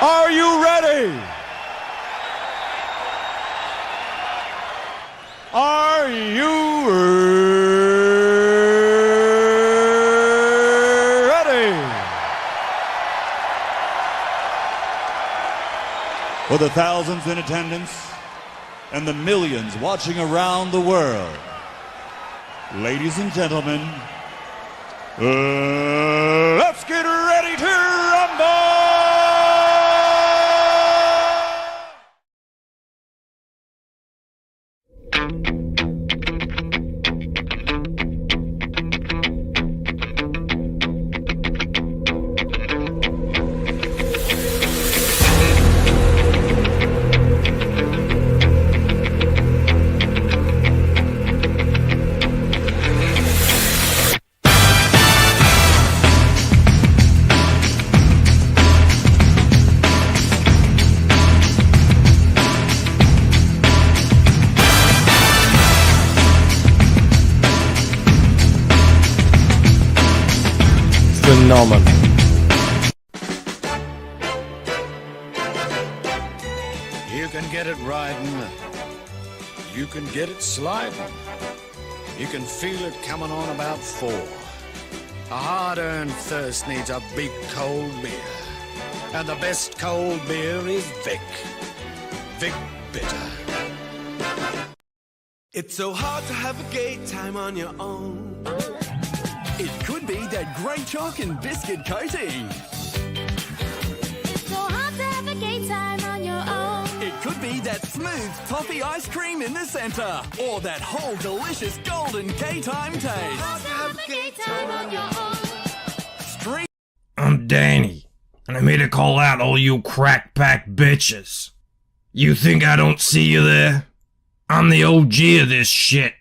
Are you ready? Are you ready? For the thousands in attendance and the millions watching around the world, ladies and gentlemen, let's get ready to rumble! Phenomenal. You can get it riding, you can get it sliding, you can feel it coming on about 4. A hard-earned thirst needs a big cold beer, and the best cold beer is Vic. Vic Bitter. It's so hard to have a gay time on your own. It could be that great chalk and biscuit coating. It's so hard to have a gay time on your own. It could be that smooth toffee ice cream in the centre. Or that whole delicious golden gay time taste. Hard to have a gay time on your own. Street. I'm Danny, and I'm here to call out all you crack pack bitches. You think I don't see you there? I'm the OG of this shit.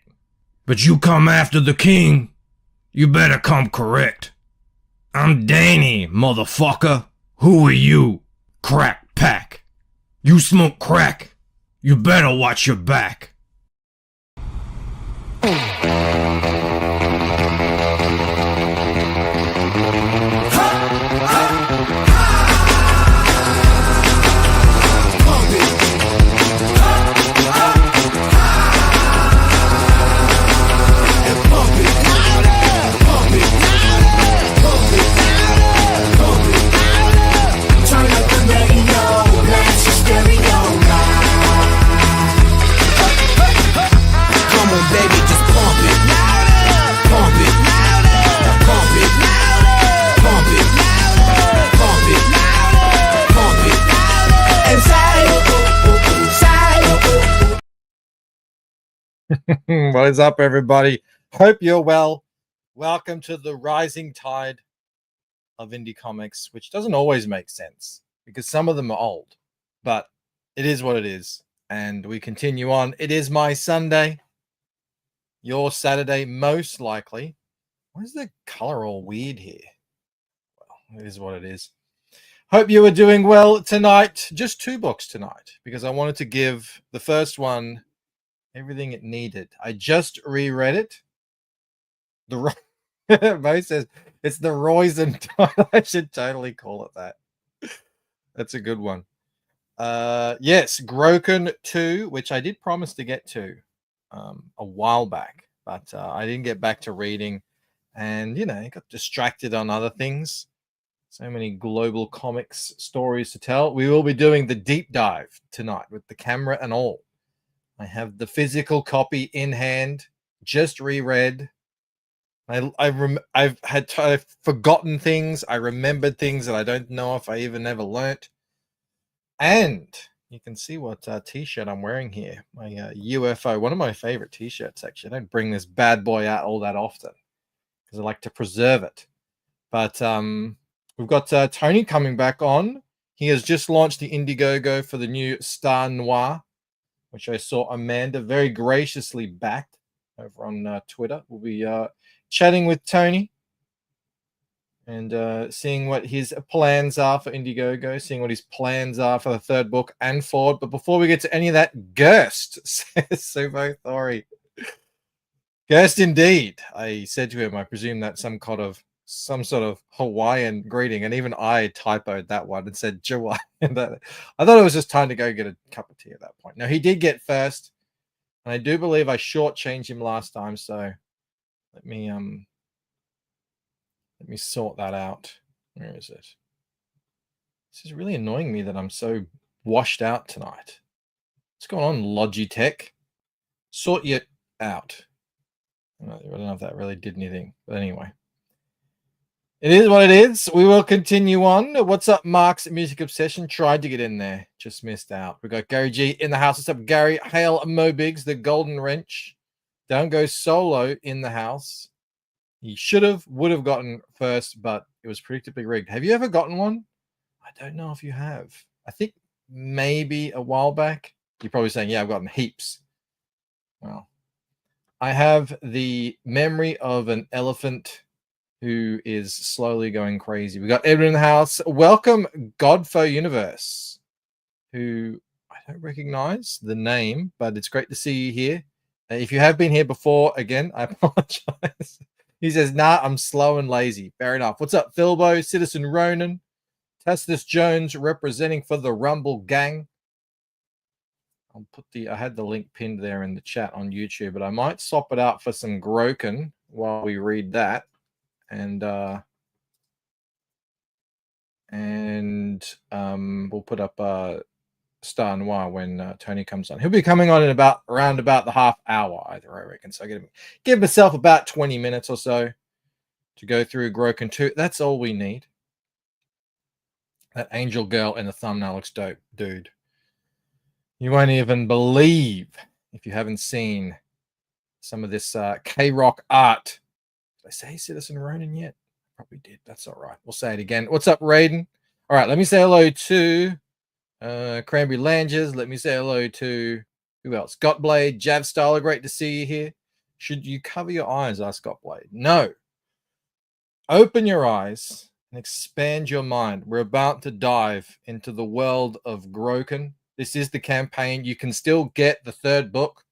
But you come after the king, you better come correct. I'm Danny, motherfucker. Who are you? Crack pack. You smoke crack. You better watch your back. What is up, everybody? Hope you're well. Welcome to the rising tide of indie comics, which doesn't always make sense because some of them are old, but it is what it is. And we continue on. It is my Sunday, your Saturday, most likely. Why is the color all weird here? Well, it is what it is. Hope you are doing well tonight. Just 2 books tonight because I wanted to give the first one everything it needed. I just reread it. Mo says it's the Roisin title. I should totally call it that. That's a good one. Yes, Groken 2, which I did promise to get to a while back, but I didn't get back to reading, and got distracted on other things. So many global comics stories to tell. We will be doing the deep dive tonight with the camera and all. I have the physical copy in hand, just reread. I've forgotten things. I remembered things that I don't know if I even ever learnt. And you can see what t-shirt I'm wearing here. My UFO, one of my favorite t-shirts, actually. I don't bring this bad boy out all that often because I like to preserve it. But we've got Tony coming back on. He has just launched the Indiegogo for the new Star Noir, which I saw Amanda very graciously backed over on Twitter. We'll be chatting with Tony and seeing what his plans are for Indiegogo, seeing what his plans are for the 3rd book and forward. But before we get to any of that, Gerst, says Subo Thori. Gerst indeed. I said to him, I presume that's some kind of some sort of Hawaiian greeting, and even I typoed that one and said Jawai. I thought it was just time to go get a cup of tea at that point. Now he did get first, and I do believe I shortchanged him last time, so let me sort that out. Where is it? This is really annoying me that I'm so washed out tonight. What's going on, Logitech? Sort you out. I don't know if that really did anything, but anyway. It is what it is. We will continue on. What's up, Mark's Music Obsession? Tried to get in there. Just missed out. We got Gary G in the house. What's up, Gary? Hail Mo Biggs, the Golden Wrench. Don't go solo in the house. He would have gotten first, but it was predictably rigged. Have you ever gotten one? I don't know if you have. I think maybe a while back. You're probably saying, yeah, I've gotten heaps. Well, I have the memory of an elephant who is slowly going crazy. We got Edwin in the house. Welcome, Godfo Universe, who I don't recognize the name, but it's great to see you here. If you have been here before, again, I apologize. He says, nah, I'm slow and lazy. Fair enough. What's up, Philbo, Citizen Ronan, Tacitus Jones representing for the Rumble Gang. I had the link pinned there in the chat on YouTube, but I might swap it out for some Groken while we read that. And we'll put up Star Noir when Tony comes on. He'll be coming on in around about the half hour, I reckon. So give myself about 20 minutes or so to go through Groken 2. That's all we need. That angel girl in the thumbnail looks dope, dude. You won't even believe if you haven't seen some of this K-Rock art. Did I say Citizen Ronan yet? Probably did. That's all right. We'll say it again. What's up, Raiden? All right, let me say hello to Cranberry Langes. Let me say hello to who else? Gottblade, Jav Styler. Great to see you here. Should you cover your eyes? Asked Gottblade. No. Open your eyes and expand your mind. We're about to dive into the world of Groken. This is the campaign. You can still get the third book.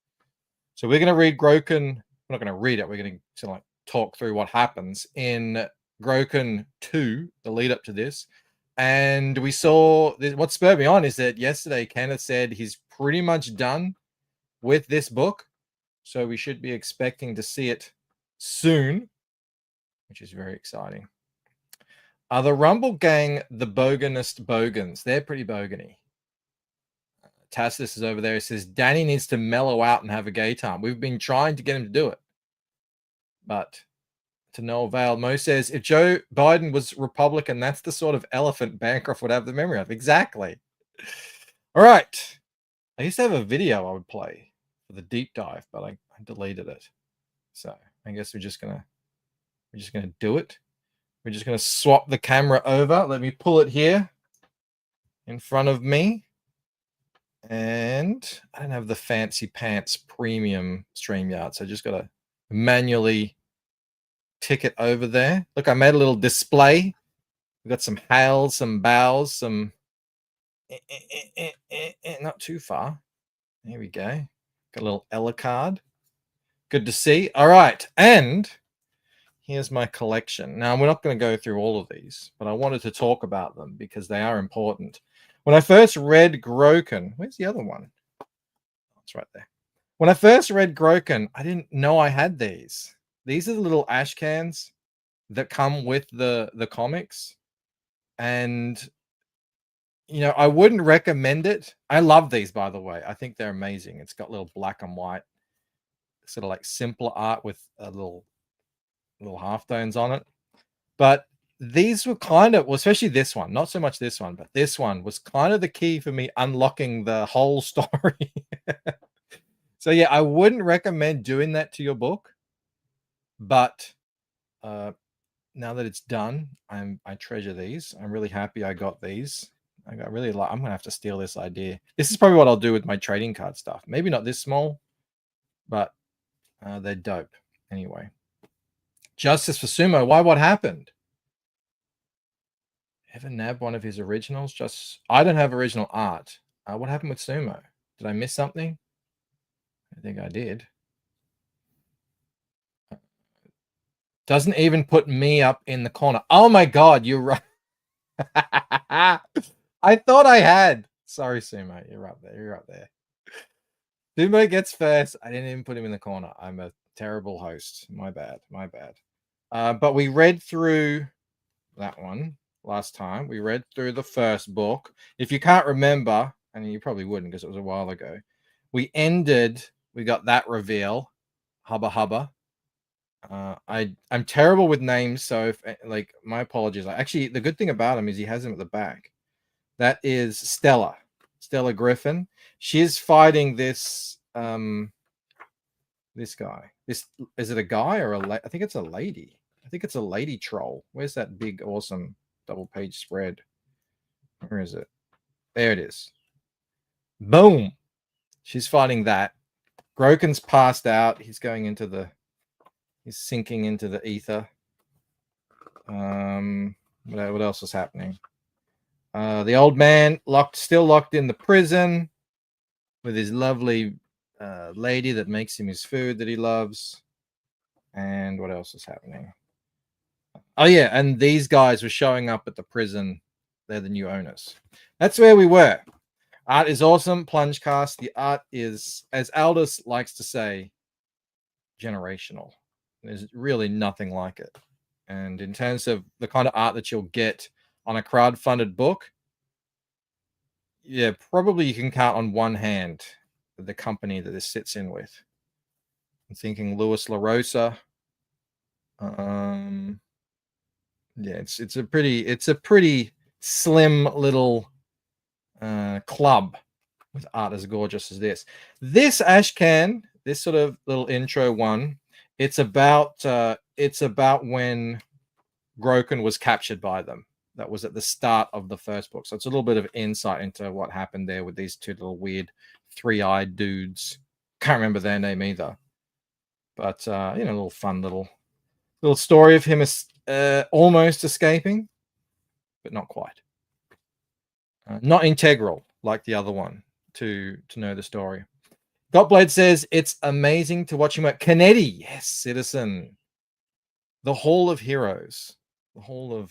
So we're going to read Groken. We're not going to read it. We're going to talk through what happens in Groken 2, the lead up to this. And we saw what spurred me on is that yesterday Kenneth said he's pretty much done with this book. So we should be expecting to see it soon, which is very exciting. The Rumble Gang, the boganist bogans. They're pretty bogany. Tacitus is over there. He says, Danny needs to mellow out and have a gay time. We've been trying to get him to do it, but to no avail. Mo says, if Joe Biden was Republican, that's the sort of elephant Bancroft would have the memory of. Exactly. All right. I used to have a video I would play for the deep dive, but I deleted it. So I guess we're just gonna do it. We're just gonna swap the camera over. Let me pull it here in front of me. And I don't have the fancy pants premium StreamYard, so I just got to manually tick it over there. Look, I made a little display. We've got some hails, some bows, some not too far. There we go. Got a little Ella card. Good to see. All right, and here's my collection. Now, we're not going to go through all of these, but I wanted to talk about them because they are important. When I first read Groken, where's the other one? Oh, it's right there. When I first read Groken, I didn't know I had these. These are the little ash cans that come with the comics. And, I wouldn't recommend it. I love these, by the way. I think they're amazing. It's got little black and white, sort of like simpler art with a little halftones on it. But these were especially this one, not so much this one, but this one was kind of the key for me unlocking the whole story. So yeah, I wouldn't recommend doing that to your book, but now that it's done, I treasure these. I'm really happy I got these. I'm gonna have to steal this idea. This is probably what I'll do with my trading card stuff. Maybe not this small, but they're dope. Anyway, Justice for Sumo. Why? What happened? Ever nab one of his originals? I don't have original art. What happened with Sumo? Did I miss something? I think I did. Doesn't even put me up in the corner. Oh my god, you're right. I thought I had. Sorry, Sumo. You're up there. You're up there. Sumo gets first. I didn't even put him in the corner. I'm a terrible host. My bad. My bad. But we read through that one last time. We read through the first book. If you can't remember, and you probably wouldn't because it was a while ago, we got that reveal. Hubba hubba. I'm terrible with names, so if like my apologies. Actually, the good thing about him is he has him at the back. That is Stella Griffin. She's fighting this this guy. This is it a guy or I think it's a lady. I think it's a lady troll. Where's that big awesome double page spread? Where is it? There it is. Boom. She's fighting that. Groken's passed out. He's sinking into the ether. What else is happening? The old man still locked in the prison with his lovely lady that makes him his food that he loves. And what else is happening? Oh yeah, and these guys were showing up at the prison. They're the new owners. That's where we were. Art is awesome. Plunge cast. The art is, as Aldous likes to say, generational. There's really nothing like it. And in terms of the kind of art that you'll get on a crowd-funded book, yeah, probably you can count on one hand the company that this sits in with. I'm thinking Louis LaRosa. Yeah, it's a pretty slim little club with art as gorgeous as this. This Ashcan, this sort of little intro one, it's about when Groken was captured by them. That was at the start of the first book. So it's a little bit of insight into what happened there with these two little weird three-eyed dudes. Can't remember their name either. But a little fun little story of him almost escaping, but not quite. Not integral like the other one to know the story. Gotblade says it's amazing to watch him work. Kennedy, yes, Citizen. The Hall of Heroes. The Hall of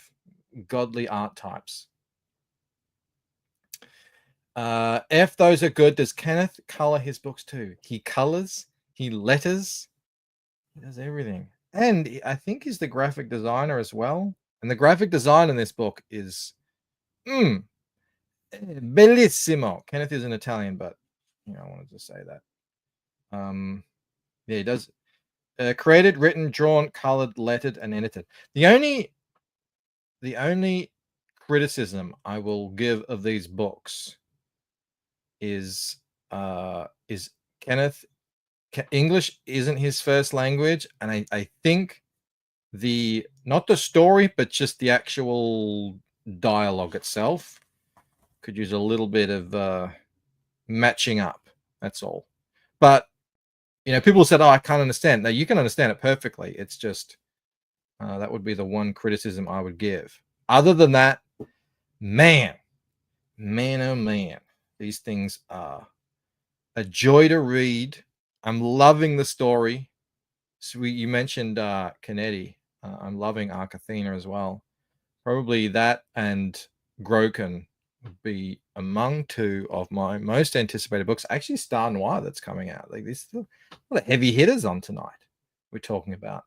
godly art types. If those are good, does Kenneth color his books too? He colors, he letters, he does everything. And I think he's the graphic designer as well. And the graphic design in this book is bellissimo. Kenneth is an Italian, but I wanted to say that. Yeah, he does. Created, written, drawn, colored, lettered, and edited. The only criticism I will give of these books is Kenneth. English isn't his first language, and I think not the story, but just the actual dialogue itself could use a little bit of matching up. That's all. But people said, "Oh, I can't understand." Now you can understand it perfectly. It's just that would be the one criticism I would give. Other than that, man, oh man, these things are a joy to read. I'm loving the story. So you mentioned Kennedy. I'm loving Arcathena as well. Probably that and Groken would be among two of my most anticipated books. Actually, Star Noir that's coming out. Like this, a lot of heavy hitters on tonight. We're talking about.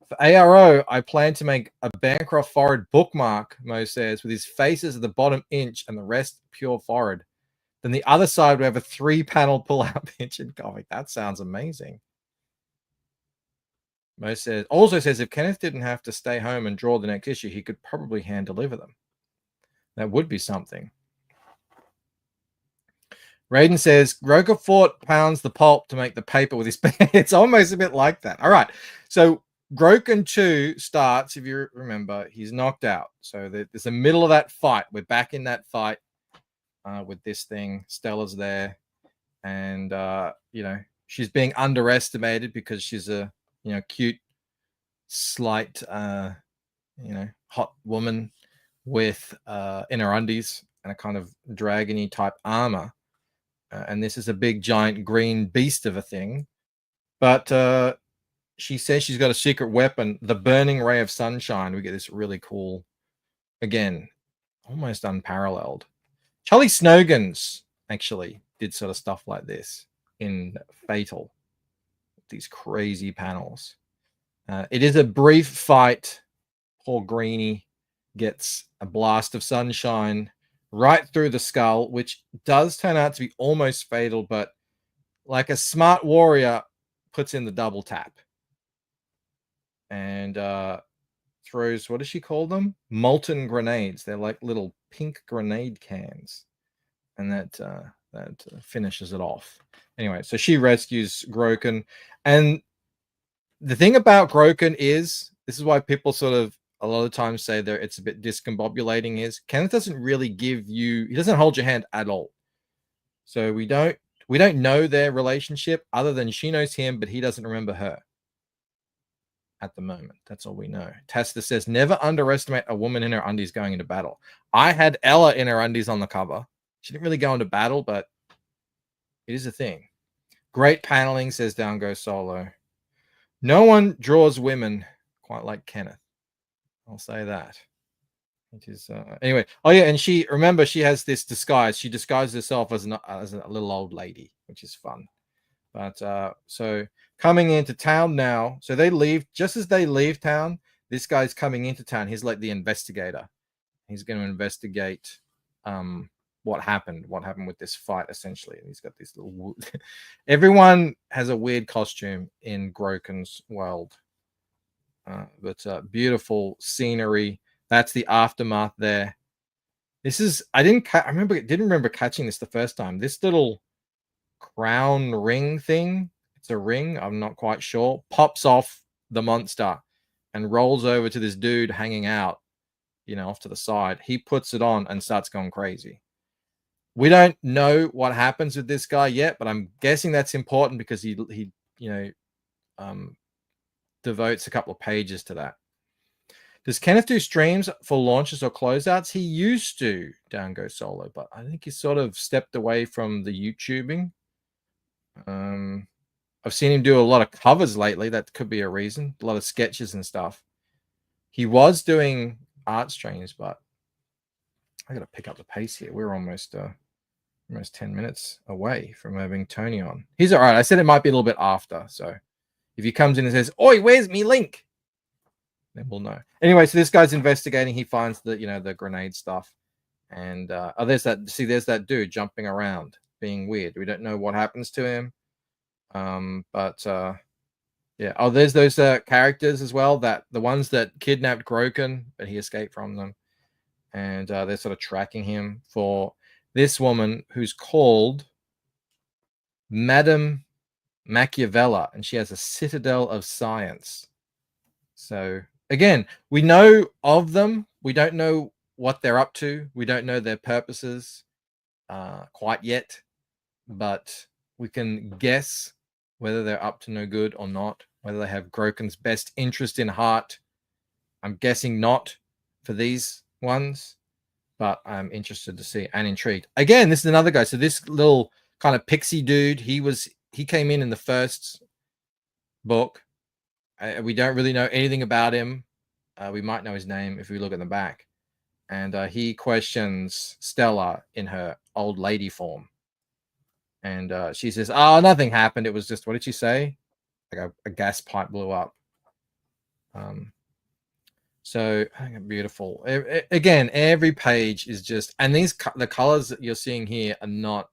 For ARO, I plan to make a Bancroft forehead bookmark. Mo says with his faces at the bottom inch and the rest pure forehead. Then the other side we have a 3-panel pull-out pictured comic. That sounds amazing. Mo also says if Kenneth didn't have to stay home and draw the next issue, he could probably hand deliver them. That would be something. Raiden says Groken pounds the pulp to make the paper with his pen. It's almost a bit like that. All right. So Groken 2 starts, if you remember, he's knocked out. So there's the middle of that fight. We're back in that fight. With this thing, Stella's there, and she's being underestimated because she's a cute, slight, hot woman with in her undies and a kind of dragony type armor, and this is a big giant green beast of a thing, but she says she's got a secret weapon, the burning ray of sunshine. We get this really cool, again, almost unparalleled. Charlie Snogans actually did sort of stuff like this in Fatal. These crazy panels. It is a brief fight. Poor Greenie gets a blast of sunshine right through the skull, which does turn out to be almost fatal, but like a smart warrior puts in the double tap and throws, what does she call them? Molten grenades. They're like little pink grenade cans, and that finishes it off. Anyway, so she rescues Groken, and the thing about Groken is, this is why people sort of a lot of times say that it's a bit discombobulating, is Kenneth doesn't really give you, he doesn't hold your hand at all. So we don't know their relationship other than she knows him, but he doesn't remember her at the moment. That's all we know. Tasta says, never underestimate a woman in her undies going into battle. I had Ella in her undies on the cover. She didn't really go into battle, but it is a thing. Great paneling, says Down Go Solo. No one draws women quite like Kenneth. I'll say that. It is anyway. Oh yeah, and she has this disguise. She disguises herself as a little old lady, which is fun. But so coming into town now. So they leave just as they leave town. This guy's coming into town. He's like the investigator. He's going to investigate what happened with this fight, essentially. And he's got this little everyone has a weird costume in Groken's world. But beautiful scenery. That's the aftermath there. This is, I didn't remember catching this the first time. This little crown ring thing, it's a ring, I'm not quite sure, pops off the monster and rolls over to this dude hanging out, off to the side. He puts it on and starts going crazy. We don't know what happens with this guy yet, but I'm guessing that's important because he devotes a couple of pages to that. Does Kenneth do streams for launches or closeouts? He used to, Down Go Solo, but I think he sort of stepped away from the YouTubing. I've seen him do a lot of covers lately. That could be a reason. A lot of sketches and stuff. He was doing art streams, but I got to pick up the pace here. We're almost 10 minutes away from having Tony on. He's all right. I said it might be a little bit after, so if he comes in and says, "Oi, where's me link?" then we'll know. Anyway, so this guy's investigating. He finds the grenade stuff, and there's that dude jumping around, being weird. We don't know what happens to him, but yeah. Oh, there's those characters as well, that the ones that kidnapped Groken, but he escaped from them, and they're sort of tracking him for this woman who's called Madame Machiavella, and she has a citadel of science. So again, we know of them. We don't know what they're up to. We don't know their purposes quite yet, but we can guess whether they're up to no good or not, whether they have Groken's best interest in heart. I'm guessing not for these ones, but I'm interested to see and intrigued. Again, this is another guy. So this little kind of pixie dude, he came in the first book. We don't really know anything about him. We might know his name if we look at the back. And he questions Stella in her old lady form. And she says, "Oh, nothing happened. It was just," what did she say? Like a gas pipe blew up. So beautiful. Again, every page is just, and the colors that you're seeing here are not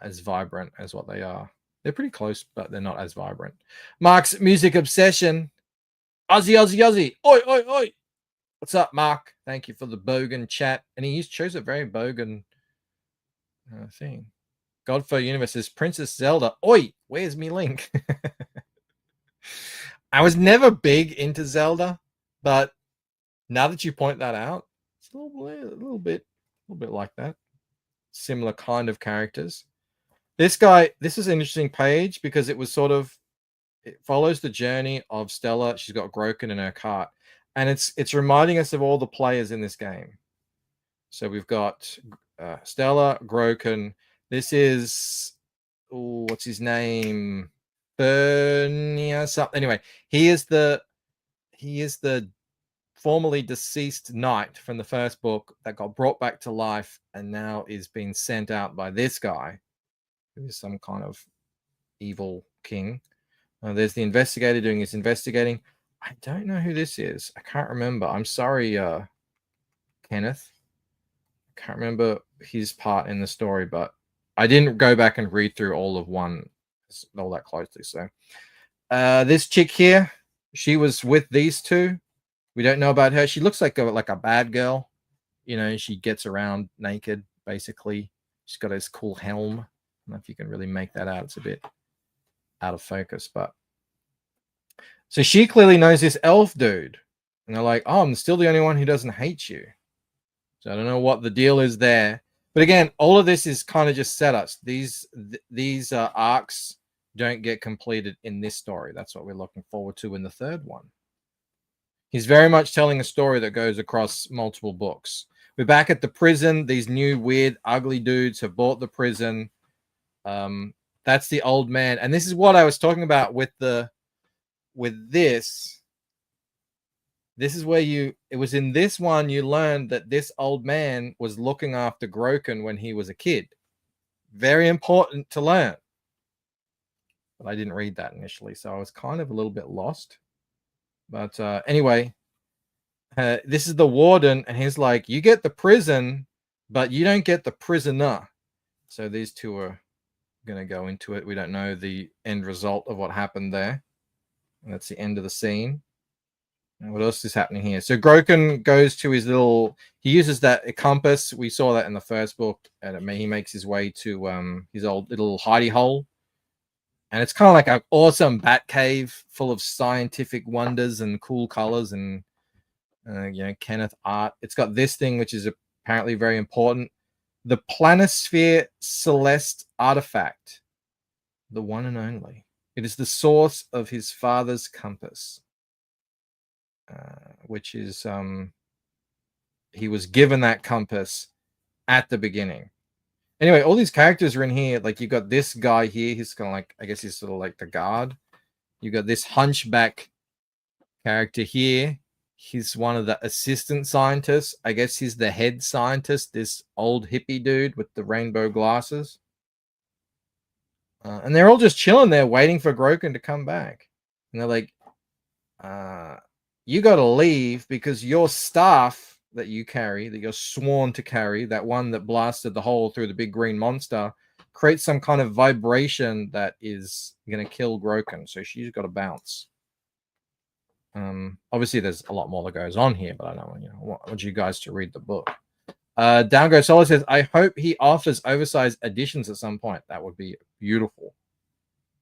as vibrant as what they are. They're pretty close, but they're not as vibrant. Mark's music obsession. Ozzy, Ozzy, Ozzy. Oi, oi, oi. What's up, Mark? Thank you for the bogan chat. And he chose a very bogan thing. Godfrey Universe says, Princess Zelda. Oi, where's me link? I was never big into Zelda, but now that you point that out, it's a little bit like that. Similar kind of characters. This is an interesting page because it follows the journey of Stella. She's got Groken in her cart, and it's reminding us of all the players in this game. So we've got Stella, Groken. This is, what's his name? Fernia something. Anyway, he is the formerly deceased knight from the first book that got brought back to life and now is being sent out by this guy, who is some kind of evil king. There's the investigator doing his investigating. I don't know who this is. I can't remember. I'm sorry, Kenneth. I can't remember his part in the story, but I didn't go back and read through all of one all that closely. So this chick here, she was with these two. We don't know about her. She looks like a bad girl. You know, she gets around naked, basically. She's got this cool helm. I don't know if you can really make that out. It's a bit out of focus, but so she clearly knows this elf dude. And they're like, oh, I'm still the only one who doesn't hate you. So I don't know what the deal is there. But again, all of this is kind of just setups. These arcs don't get completed in this story. That's what we're looking forward to in the third one. He's very much telling a story that goes across multiple books. We're back at the prison. These new weird, ugly dudes have bought the prison. That's the old man. And this is what I was talking about with this. This is where it was in this one you learned that this old man was looking after Groken when he was a kid. Very important to learn. But I didn't read that initially, so I was kind of a little bit lost. But anyway, this is the warden, and he's like, you get the prison, but you don't get the prisoner. So these two are going to go into it. We don't know the end result of what happened there. And that's the end of the scene. And what else is happening here? So Groken goes to his little... He uses that compass. We saw that in the first book. And he makes his way to his old little hidey hole. And it's kind of like an awesome bat cave full of scientific wonders and cool colors and, Kenneth art. It's got this thing, which is apparently very important. The Planisphere Celeste artifact. The one and only. It is the source of his father's compass. Which is, he was given that compass at the beginning. Anyway, all these characters are in here. Like, you got this guy here. He's kind of like, I guess he's sort of like the guard. You got this hunchback character here. He's one of the assistant scientists. I guess he's the head scientist, this old hippie dude with the rainbow glasses. And they're all just chilling there waiting for Groken to come back. And they're like, you got to leave because your staff that you carry, that you're sworn to carry, that one that blasted the hole through the big green monster, creates some kind of vibration that is going to kill Groken. So she's got to bounce. Obviously, there's a lot more that goes on here, but I don't want you guys to read the book. Downgo Solar says, I hope he offers oversized editions at some point. That would be beautiful.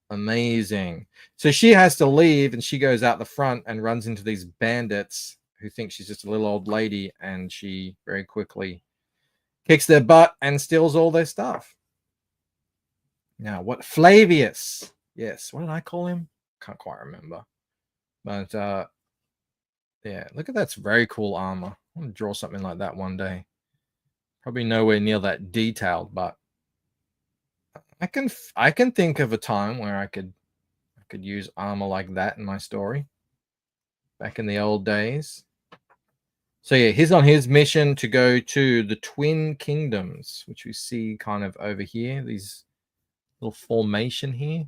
Amazing. So she has to leave, and she goes out the front and runs into these bandits who think she's just a little old lady, and she very quickly kicks their butt and steals all their stuff. Now, what Flavius? Yes, what did I call him? Can't quite remember. But yeah, look at that's very cool armor. I want to draw something like that one day. Probably nowhere near that detailed, but I can think of a time where I could use armor like that in my story. Back in the old days. So yeah, he's on his mission to go to the Twin Kingdoms, which we see kind of over here. These little formation here.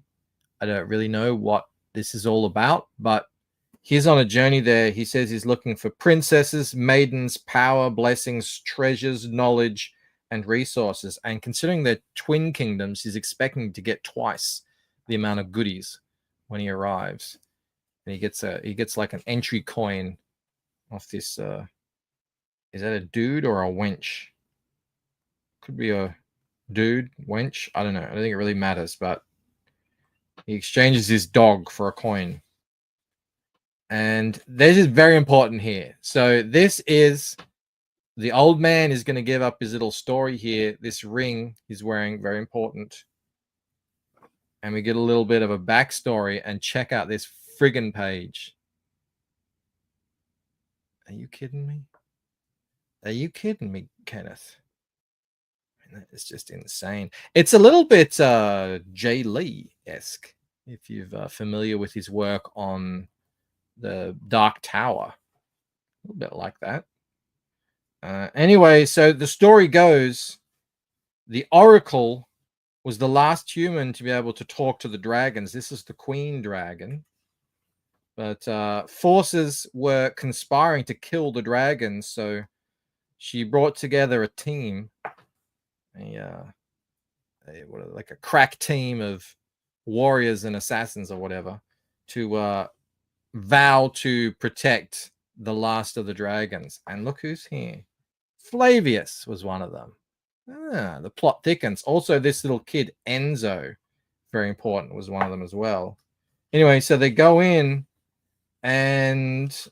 I don't really know what this is all about, but he's on a journey there. He says he's looking for princesses, maidens, power, blessings, treasures, knowledge, and resources. And considering the Twin Kingdoms, he's expecting to get twice the amount of goodies when he arrives. And he gets like an entry coin off this. Is that a dude or a wench? Could be a dude, wench. I don't know. I don't think it really matters, but he exchanges his dog for a coin. And this is very important here. So this is the old man is going to give up his little story here. This ring he's wearing, very important. And we get a little bit of a backstory, and check out this friggin' page. Are you kidding me? Are you kidding me, Kenneth? I mean, that is just insane. It's a little bit Jay Lee-esque. if you're familiar with his work on the Dark Tower. A little bit like that. Anyway, so the story goes, the Oracle was the last human to be able to talk to the dragons. This is the Queen Dragon. But forces were conspiring to kill the dragons, so she brought together a team, like a crack team of warriors and assassins or whatever, to vow to protect the last of the dragons. And look who's here. Flavius was one of them. The plot thickens. Also, this little kid, Enzo, very important, was one of them as well. Anyway, so they go in and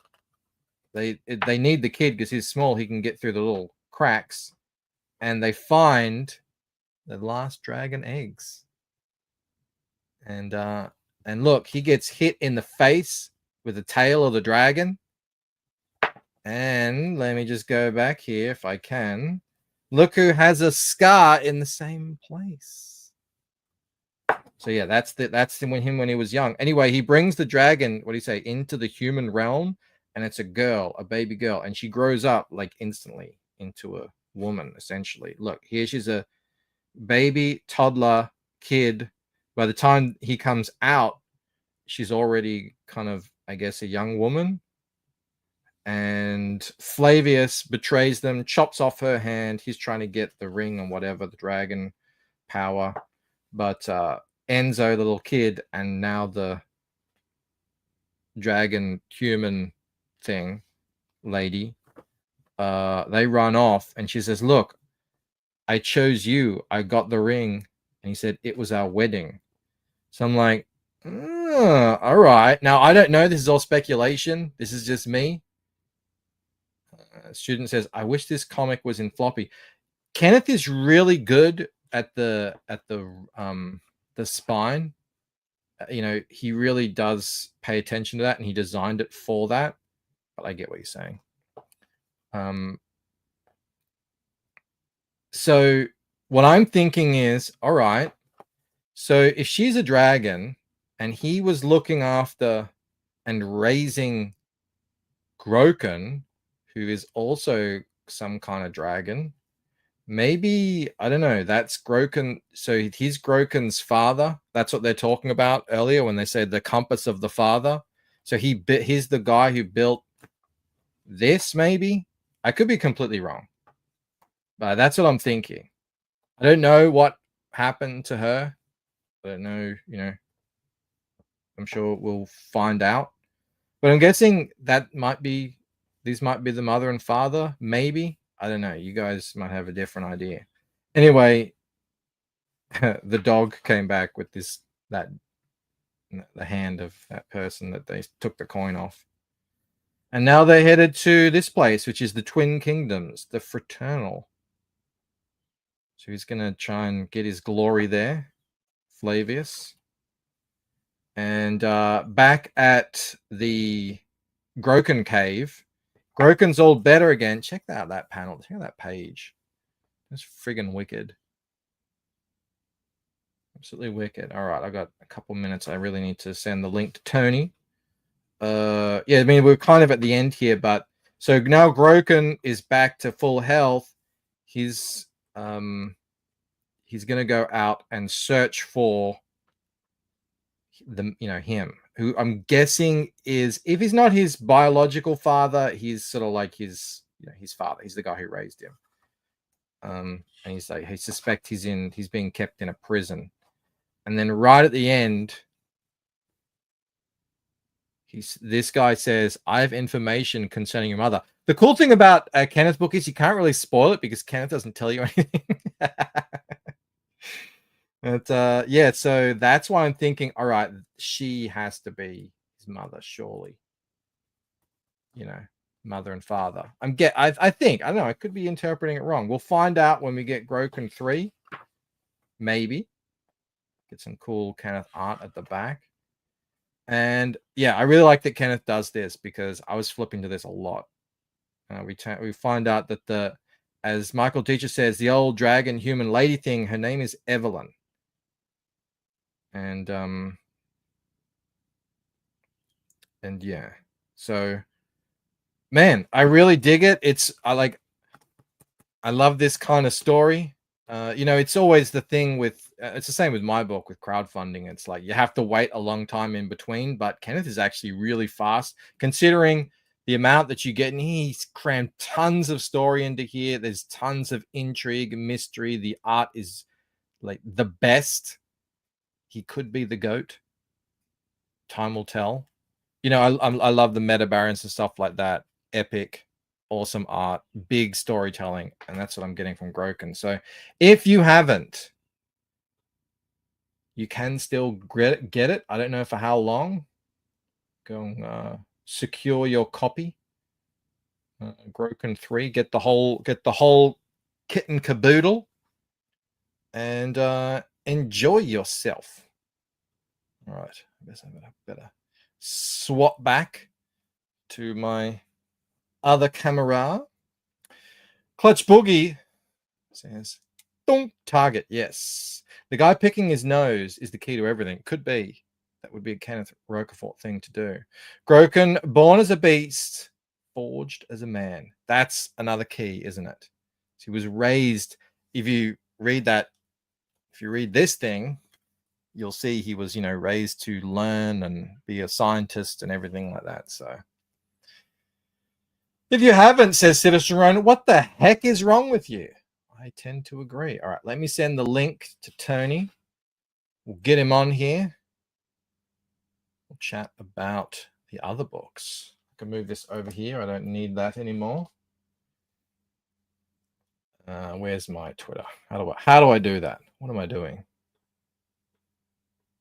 they need the kid because he's small. He can get through the little cracks. And they find the last dragon eggs. And look, he gets hit in the face with the tail of the dragon. And let me just go back here if I can. Look who has a scar in the same place. So yeah, that's him when he was young. Anyway, he brings the dragon, what do you say, into the human realm, and it's a girl, a baby girl, and she grows up like instantly into a woman, essentially. Look, here she's a baby, toddler, kid. By the time he comes out, she's already kind of, I guess, a young woman. And Flavius betrays them, chops off her hand. He's trying to get the ring and whatever, the dragon power. But Enzo, the little kid, and now the dragon human thing, lady, they run off. And she says, look, I chose you. I got the ring. And he said, it was our wedding. So I'm like, all right. Now, I don't know. This is all speculation. This is just me. Student says, I wish this comic was in floppy. Kenneth is really good at the spine. He really does pay attention to that, and he designed it for that. But I get what you're saying. So what I'm thinking is, all right, so if she's a dragon and he was looking after and raising Groken, who is also some kind of dragon, maybe, I don't know, that's Groken. So he's Groken's father. That's what they're talking about earlier when they say the compass of the father. So he's the guy who built this, maybe. I could be completely wrong, but that's what I'm thinking. I don't know what happened to her. I don't know, I'm sure we'll find out. But I'm guessing these might be the mother and father, maybe. I don't know. You guys might have a different idea. Anyway, the dog came back with the hand of that person that they took the coin off. And now they're headed to this place, which is the Twin Kingdoms, the Fraternal. So he's going to try and get his glory there, Flavius. And back at the Groken cave, Groken's all better again. Check out that panel. Check out that page. That's friggin' wicked. Absolutely wicked. All right, I got a couple minutes. I really need to send the link to Tony. Yeah, I mean, we're kind of at the end here, but so now Groken is back to full health. He's going to go out and search for him, who I'm guessing is, if he's not his biological father, he's sort of like his father. He's the guy who raised him. And he's like, he suspects he's being kept in a prison. And then right at the end, this guy says, I have information concerning your mother. The cool thing about Kenneth's book is you can't really spoil it because Kenneth doesn't tell you anything. But yeah, so that's why I'm thinking, all right, she has to be his mother, surely. Mother and father. I think, I don't know, I could be interpreting it wrong. We'll find out when we get Groken 3. Maybe. Get some cool Kenneth art at the back. And yeah, I really like that Kenneth does this because I was flipping to this a lot. We find out that as Michael Teacher says, the old dragon human lady thing, her name is Evelyn. And And yeah, so man, I really dig it. I love this kind of story. It's always the thing with it's the same with my book with crowdfunding. It's like you have to wait a long time in between, but Kenneth is actually really fast considering the amount that you get. And he's crammed tons of story into here. There's tons of intrigue, mystery. The art is like the best. He could be the GOAT. Time will tell. I love the meta barons and stuff like that. Epic, awesome art, big storytelling, and that's what I'm getting from Groken. So if you haven't, you can still get it. I don't know for how long. Go and secure your copy. Groken 3, get the whole kit and caboodle, and enjoy yourself. All right, I guess I'm gonna better swap back to my other camera. Clutch Boogie says, don't target. Yes. The guy picking his nose is the key to everything. Could be. That would be a Kenneth Roquefort thing to do. Groken, born as a beast, forged as a man. That's another key, isn't it? So he was raised. If you read this thing, you'll see he was, raised to learn and be a scientist and everything like that. So if you haven't, says Citizen Ron, what the heck is wrong with you? I tend to agree. All right, let me send the link to Tony. We'll get him on here. We'll chat about the other books. I can move this over here. I don't need that anymore. Where's my Twitter? How do I do that? What am I doing?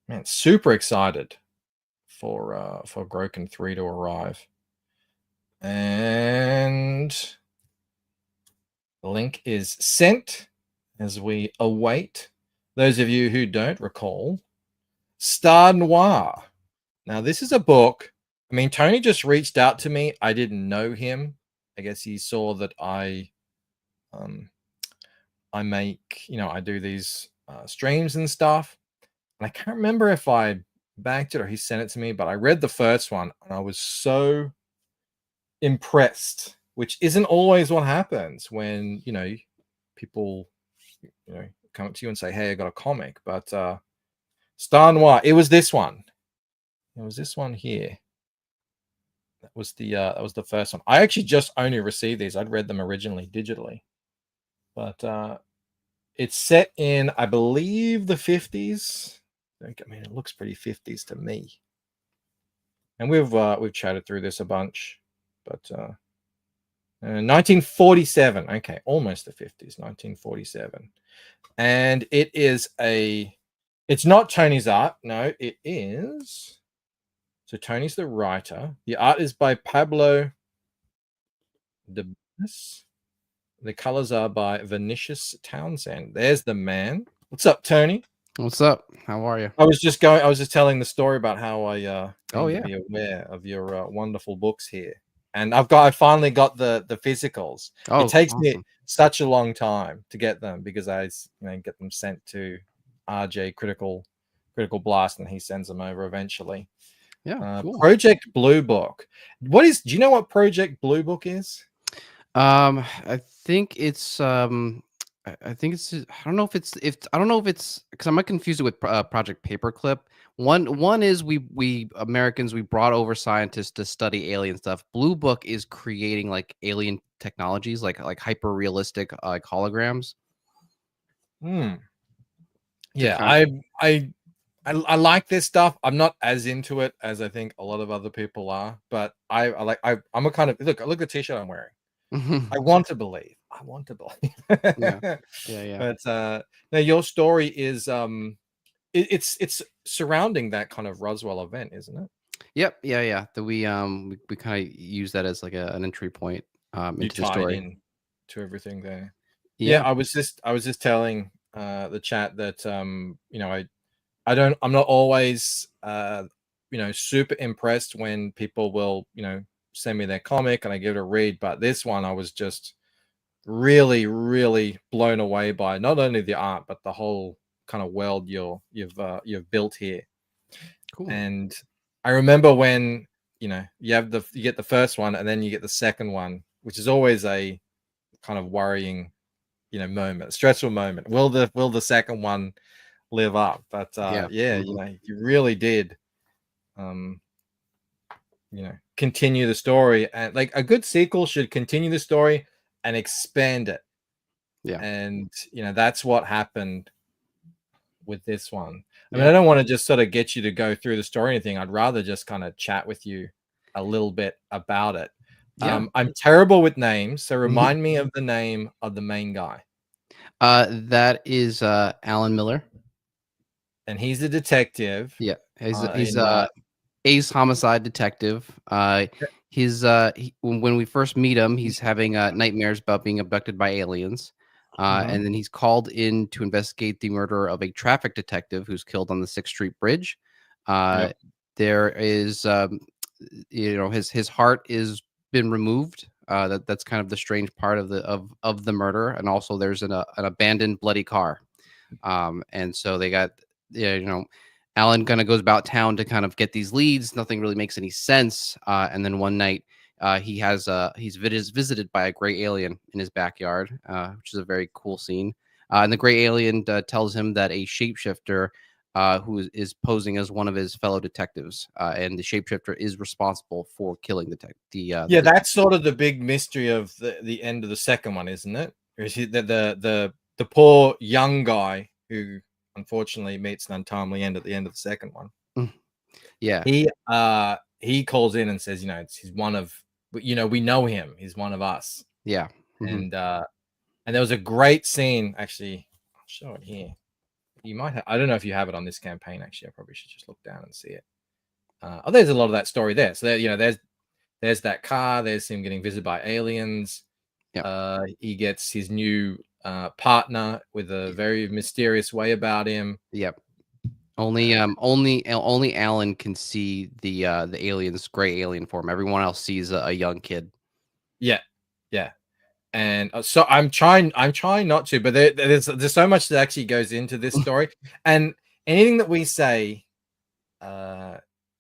Man, super excited for Groken 3 to arrive. And the link is sent as we await. Those of you who don't recall, Star Noir. Now, this is a book. I mean, Tony just reached out to me. I didn't know him. I guess he saw that I make, I do these streams and stuff. And I can't remember if I backed it or he sent it to me, but I read the first one and I was so impressed, which isn't always what happens when people come up to you and say, hey, I got a comic. But Star Noir, it was this one here. That was the first one. I actually just only received these. I'd read them originally digitally, but it's set in, I believe, the 50s. I mean, it looks pretty 50s to me, and we've chatted through this a bunch. But 1947, okay, almost the 50s, 1947. And it's not Tony's art. No, it is. So Tony's the writer. The art is by Pablo Debus. The colors are by Vinicius Townsend. There's the man. What's up, Tony? What's up? How are you? I was just telling the story about how I came to be aware of your wonderful books here. And I finally got the physicals. Oh, it takes awesome. me such a long time to get them because I get them sent to RJ Critical Blast, and he sends them over eventually. Yeah, cool. Project Blue Book. Do you know what Project Blue Book is? I think it's I don't know if it's because I might confuse it with Project Paperclip. One is we Americans, we brought over scientists to study alien stuff. Blue Book is creating like alien technologies, like hyper realistic like holograms. Yeah, I like this stuff. I'm not as into it as I think a lot of other people are, but I'm a kind of look at the t-shirt I'm wearing. I want to believe. Yeah. But now your story is it's surrounding that kind of Roswell event, isn't it? Yep. Yeah. That we kind of use that as like an entry point into the story. In to everything there. Yeah. I was just telling the chat that I'm not always super impressed when people will send me their comic and I give it a read, but this one I was just really, really blown away by not only the art but the whole kind of world you've built here. Cool. And I remember when you get the first one, and then you get the second one, which is always a kind of worrying, moment, stressful moment. Will the second one live up? But Yeah. you really did, continue the story, and like a good sequel should continue the story and expand it. Yeah. And that's what happened with this one. I mean, Yeah. I don't want to just sort of get you to go through the story or anything. I'd rather just kind of chat with you a little bit about it. Yeah. I'm terrible with names, so remind me of the name of the main guy. That is Alan Miller. And he's a detective. Yeah. He's in, ace homicide detective. When we first meet him, he's having nightmares about being abducted by aliens. And then he's called in to investigate the murder of a traffic detective who's killed on the 6th Street Bridge. There is, his heart is been removed. That's kind of the strange part of the murder. And also, there's an abandoned bloody car. And so they got, Alan kind of goes about town to kind of get these leads. Nothing really makes any sense. And then one night, he's visited by a gray alien in his backyard, which is a very cool scene. And the gray alien tells him that a shapeshifter who is posing as one of his fellow detectives, and the shapeshifter is responsible for killing that's sort of the big mystery of the end of the second one, isn't it? Or is he the poor young guy who unfortunately meets an untimely end at the end of the second one? Yeah. He calls in and says, he's one of, we know him. He's one of us. Yeah. And there was a great scene, actually. I'll show it here. You might have, I don't know if you have it on this campaign, actually. I probably should just look down and see it. There's a lot of that story there. So there's that car. There's him getting visited by aliens. Yep. He gets his new partner with a very mysterious way about him. Yep. Only Alan can see the alien's gray alien form. Everyone else sees a young kid. Yeah. And so I'm trying not to, but there's so much that actually goes into this story, and anything that we say,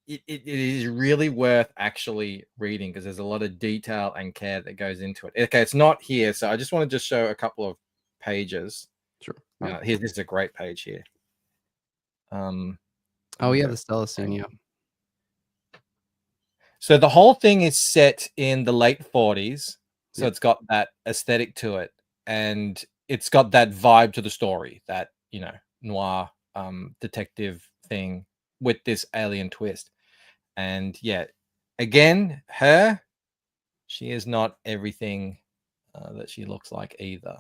it is really worth actually reading, because there's a lot of detail and care that goes into it. Okay, it's not here, so I just want to just show a couple of pages. Sure. This is a great page here. The Stella scene. Yeah. So the whole thing is set in the late 40s. So it's got that aesthetic to it, and it's got that vibe to the story, that, noir detective thing with this alien twist. And again, she is not everything that she looks like either.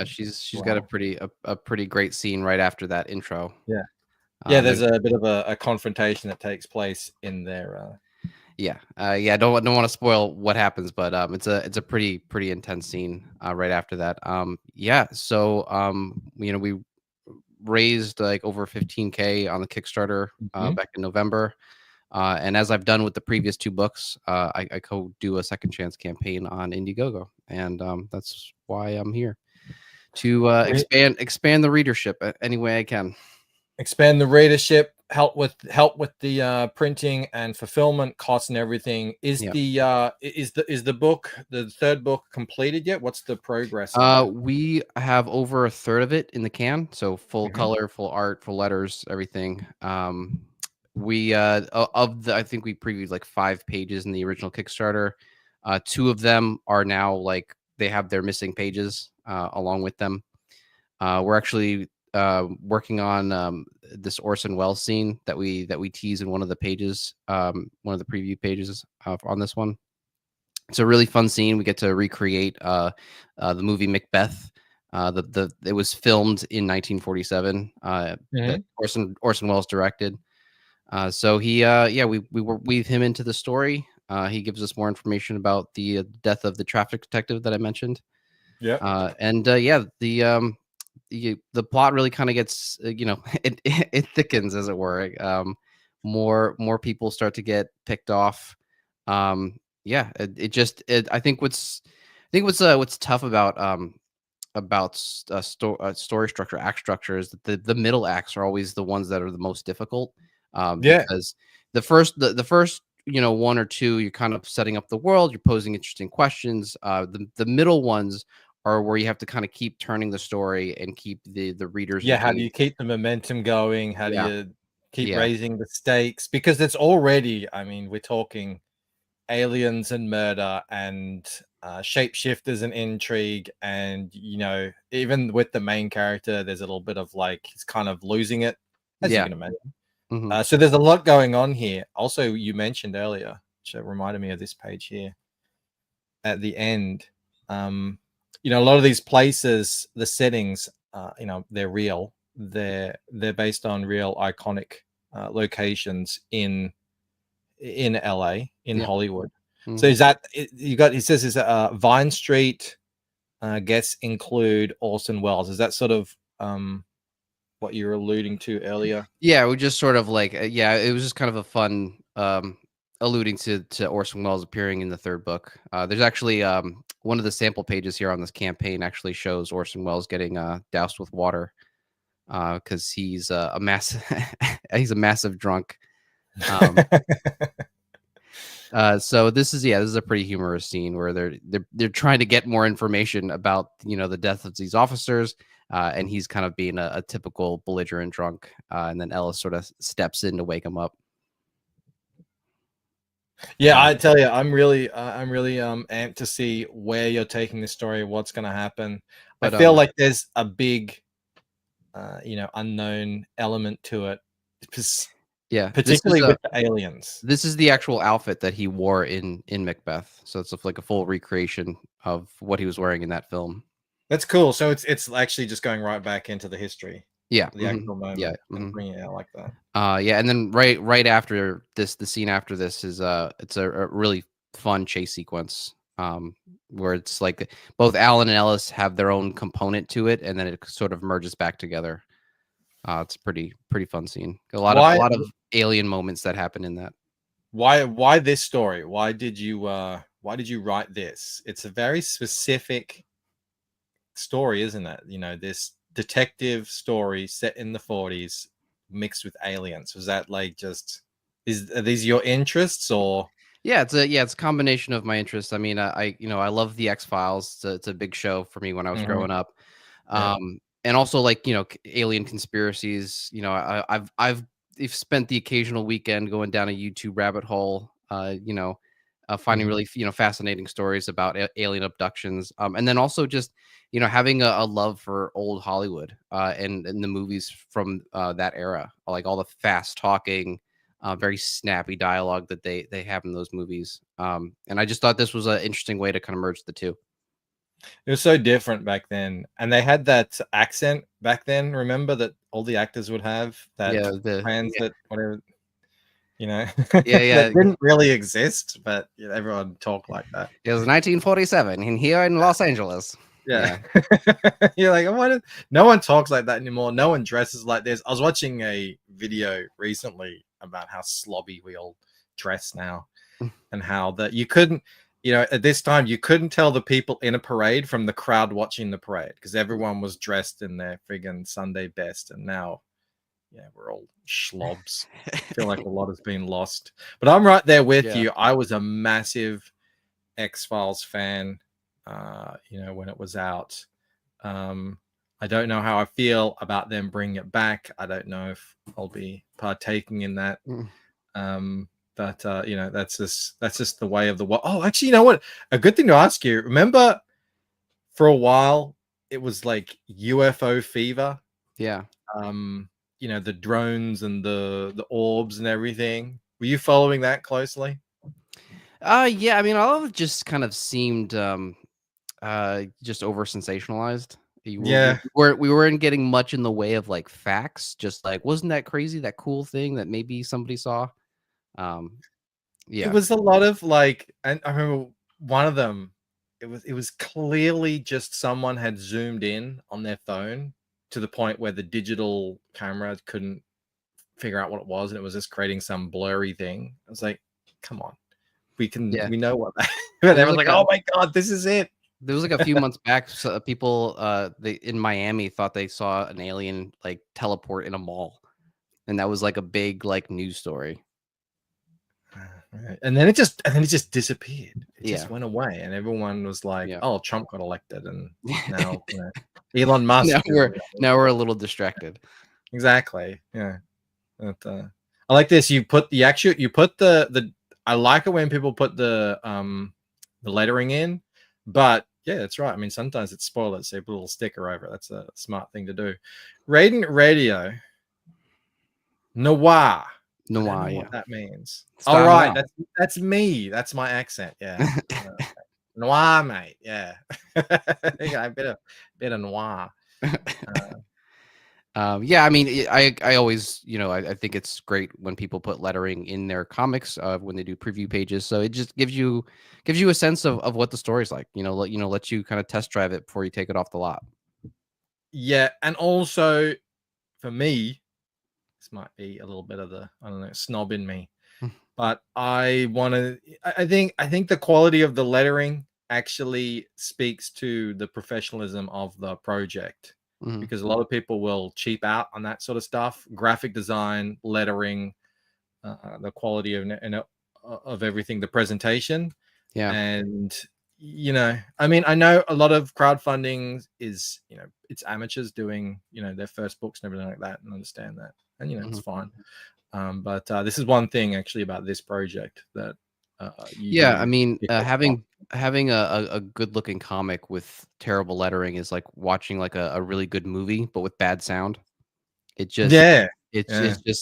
She's got a pretty great scene right after that intro. There's a bit of a confrontation that takes place in there. I don't want to spoil what happens, but it's a pretty intense scene right after that. We raised like over 15K on the Kickstarter back in November, and as I've done with the previous 2 books, I do a second chance campaign on Indiegogo, and that's why I'm here to expand the readership any way I can. Expand the readership, help with the printing and fulfillment costs and everything. Is the book, the third book, completed yet? What's the progress? We have over a third of it in the can, so full color, full art, full letters, everything. I think we previewed like 5 pages in the original Kickstarter. 2 of them are now like they have their missing pages along with them. We're actually working on this Orson Welles scene that we tease in one of the pages, one of the preview pages on this one. It's a really fun scene. We get to recreate the movie Macbeth. It was filmed in 1947. That Orson Welles directed. So we weave him into the story. He gives us more information about the death of the traffic detective that I mentioned. The plot really kind of gets it thickens, as it were. More people start to get picked off. I think what's tough about story structure, act structure, is that the middle acts are always the ones that are the most difficult. Yeah. Because the first one or two, you're kind of setting up the world, you're posing interesting questions. The middle ones are where you have to kind of keep turning the story and keep the readers Yeah, how do you engaged. keep the momentum going? How do Yeah, you keep yeah, raising the stakes? Because it's already, I mean, we're talking aliens and murder and shapeshifters and intrigue, and even with the main character, there's a little bit of like he's kind of losing it, as you yeah. can imagine. Hmm. So there's a lot going on here. Also, you mentioned earlier, which reminded me of this page here at the end. A lot of these places, the settings, they're real. They're based on real iconic locations in LA, in Yeah. Hollywood. So Hmm. is that you got? He says is Vine Street guests include Orson Welles. Is that sort of what you were alluding to earlier? Yeah, we just sort of like yeah, it was just kind of a fun alluding to Orson Welles appearing in the third book. There's actually one of the sample pages here on this campaign actually shows Orson Welles getting doused with water because he's a massive he's a massive drunk. Um, so this is a pretty humorous scene where they're trying to get more information about the death of these officers, and he's kind of being a typical belligerent drunk, and then Ellis sort of steps in to wake him up. Yeah, Um, I tell you, I'm really amped to see where you're taking this story, what's going to happen. I but feel like there's a big, unknown element to it, yeah, particularly with the aliens. this is the actual outfit that he wore in Macbeth, so it's like a full recreation of what he was wearing in that film. That's cool. So it's actually just going right back into the history, Yeah, the actual yeah. moment, and bringing it out like that. Yeah, and then right after this, the scene after this is it's a really fun chase sequence. Where it's like both Alan and Ellis have their own component to it, and then it sort of merges back together. It's a pretty fun scene. A lot Why of alien moments that happen in that. why this story? Why did you write this? It's a very specific story, isn't it? This detective story set in the 40s mixed with aliens. Was that like are these your interests or? Yeah, it's a combination of my interests. I mean, I love the X-Files. It's a big show for me when I was Mhm. growing up. Yeah. And also like, alien conspiracies. I've spent the occasional weekend going down a YouTube rabbit hole, finding Mhm. really, fascinating stories about alien abductions. And then also just, having a love for old Hollywood, and the movies from that era, like all the fast talking, very snappy dialogue that they have in those movies. And I just thought this was an interesting way to kind of merge the two. It was so different back then, and they had that accent back then. Remember that all the actors would have that Yeah, transit, whatever, yeah, that yeah. didn't really exist, but everyone talked like that. It was 1947 and here in Los Angeles. Yeah. Yeah. You're like, no one talks like that anymore. No one dresses like this. I was watching a video recently about how slobby we all dress now, and how that you couldn't, at this time, you couldn't tell the people in a parade from the crowd watching the parade because everyone was dressed in their friggin' Sunday best. And now, yeah, we're all schlobs. I feel like a lot has been lost. But I'm right there with Yeah. you. I was a massive X-Files fan, when it was out. I don't know how I feel about them bringing it back. I don't know if I'll be partaking in that. But that's just the way of the world. Oh, actually, you know what? A good thing to ask you. Remember, for a while, it was like UFO fever. Yeah. The drones and the orbs and everything. Were you following that closely? Yeah, I mean, all of it just kind of seemed just over sensationalized. Yeah. We weren't getting much in the way of like facts, just like wasn't that crazy, that cool thing that maybe somebody saw. It Yeah. was a lot of like, and I remember one of them. It was clearly just someone had zoomed in on their phone to the point where the digital camera couldn't figure out what it was, and it was just creating some blurry thing. I was like, come on, we Yeah. know what. There But was everyone's like like, a oh my god, this is it. there was like a few months back, so people they in Miami thought they saw an alien like teleport in a mall. and that was like a big like news story. Right. And then it just disappeared. It Yeah. just went away, and everyone was like, Yeah. "Oh, Trump got elected," and now Elon Musk. now is, we're a little distracted. exactly. Yeah. But, I like this. You put the. I like it when people put the lettering in, but yeah, that's right. I mean, sometimes it's spoilers, so you put a little sticker over it. That's a smart thing to do. Radiant Radio. Noir. I don't Noir, know yeah. what that means. Star All right, Noir. that's me. That's my accent. Yeah, noir, mate. Yeah, a bit of noir. Yeah, I mean, I always, I think it's great when people put lettering in their comics when they do preview pages. So it just gives you a sense of what the story's like. Let you kind of test drive it before you take it off the lot. Yeah, and also for me, this might be a little bit of the snob in me, but I want to. I think the quality of the lettering actually speaks to the professionalism of the project. Mhm. Because a lot of people will cheap out on that sort of stuff, graphic design, lettering, the quality of everything, the presentation. Yeah. And I mean, I know a lot of crowdfunding is it's amateurs doing their first books and everything like that, and understand that, and it's fine. But this is one thing actually about this project that Yeah, I mean, having a good looking comic with terrible lettering is like watching like a really good movie, but with bad sound. It's just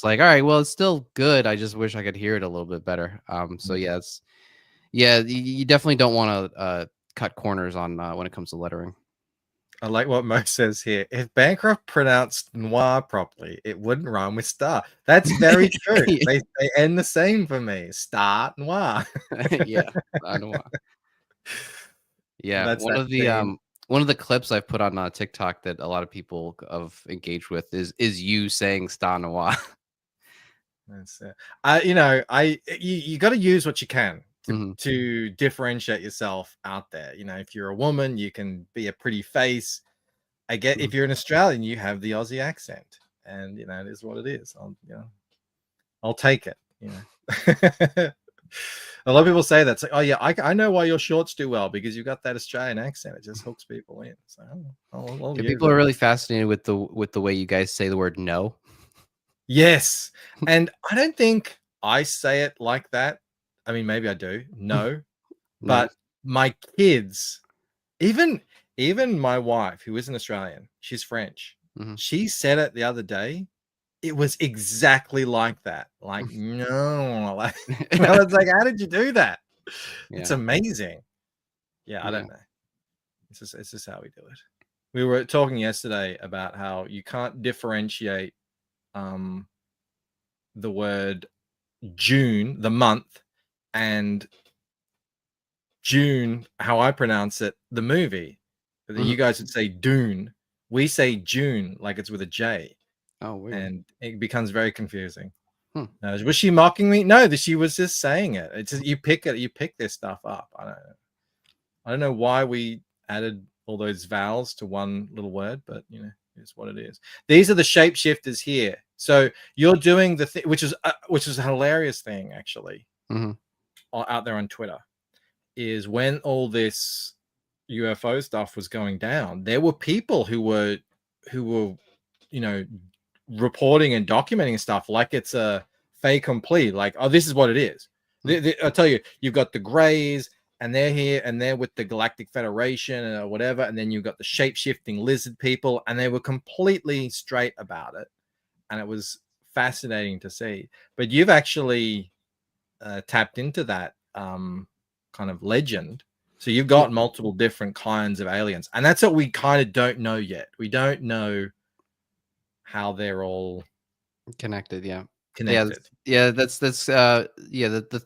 like, all right, well, it's still good. I just wish I could hear it a little bit better. So yeah, you definitely don't want to cut corners on when it comes to lettering. I like what Mo says here. If Bancroft pronounced noir properly, it wouldn't rhyme with star. That's very true. They end the same for me. Star noir. Yeah, I know. Yeah, That's that theme. one of the clips I've put on TikTok that a lot of people have engaged with is you saying "Star Noir." That's you got to use what you can to differentiate yourself out there. If you're a woman, you can be a pretty face. I get if you're an Australian, you have the Aussie accent, and it is what it is. I'll take it. A lot of people say that. It's like, oh yeah, I know why your shorts do well, because you've got that Australian accent. It just hooks people in. So people are really fascinated with the way you guys say the word no. Yes, and I don't think I say it like that. I mean, maybe I do. No, but my kids, even my wife, who is an Australian, she's French. She said it the other day. It was exactly like that. Like, no. Like, I was like, how did you do that? Yeah. It's amazing. Yeah, I don't know. It's just how we do it. We were talking yesterday about how you can't differentiate the word June, the month, and June, how I pronounce it, the movie. You guys would say Dune. We say June like it's with a J. Oh, weird. And it becomes very confusing. Was she mocking me? No, she was just saying it. It's just, you pick this stuff up. I don't know why we added all those vowels to one little word, but it's what it is. These are the shapeshifters here. So you're doing the thing, which is a hilarious thing actually, out there on Twitter, is when all this UFO stuff was going down, there were people who were reporting and documenting stuff like it's a fait accompli, like, oh, this is what it is. I'll tell you, you've got the Greys, and they're here, and they're with the Galactic Federation or whatever, and then you've got the shape-shifting lizard people, and they were completely straight about it, and it was fascinating to see. But you've actually tapped into that kind of legend, so you've got multiple different kinds of aliens, and that's what we kind of don't know yet. We don't know how they're all connected. Connected. Yeah, that's the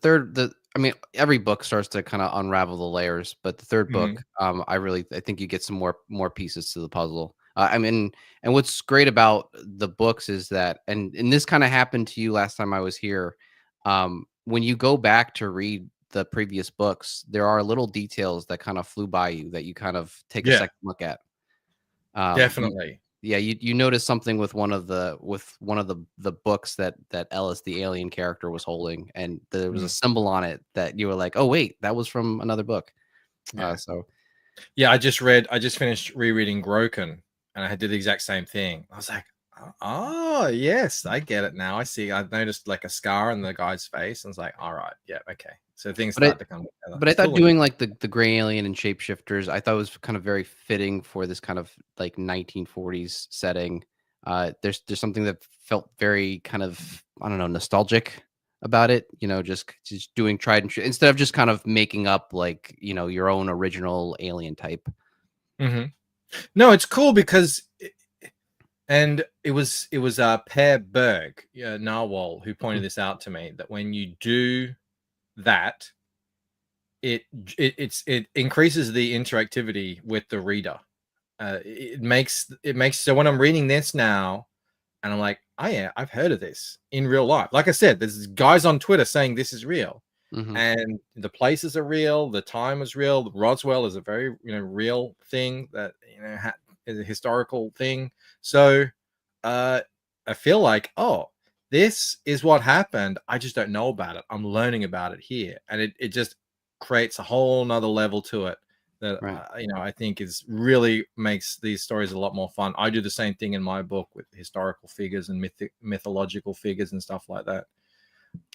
third, I mean, every book starts to kind of unravel the layers, but the third book, I think you get some more pieces to the puzzle. I mean, and what's great about the books is that, and this kind of happened to you last time I was here, when you go back to read the previous books, there are little details that kind of flew by you that you kind of take a second look at. Definitely. you noticed something with one of the books that Ellis, the alien character, was holding, and there was a symbol on it that you were like, oh wait, that was from another book. Yeah. So Yeah, I just finished rereading Groken, and I did the exact same thing. I was like, oh yes, I get it now. I see. I noticed like a scar on the guy's face, and I was like, all right, yeah, okay. So things But start to come together. But I It's thought cool. doing like the gray alien and shapeshifters, I thought was kind of very fitting for this kind of like 1940s setting. There's something that felt very kind of, I don't know, nostalgic about it. You know, just doing tried and true instead of just kind of making up like, you know, your own original alien type. No, it's cool because and it was Per Berg, Narwhal, who pointed this out to me, that when you do that, it increases the interactivity with the reader. It makes so when I'm reading this now, and I'm like, oh yeah, I've heard of this in real life. Like I said, there's guys on Twitter saying this is real, and the places are real, the time is real. Roswell is a very real thing that is a historical thing. So I feel like, oh, this is what happened. I just don't know about it. I'm learning about it here, and it just creates a whole nother level to it that Right. I think is really makes these stories a lot more fun. I do the same thing in my book with historical figures and mythological figures and stuff like that.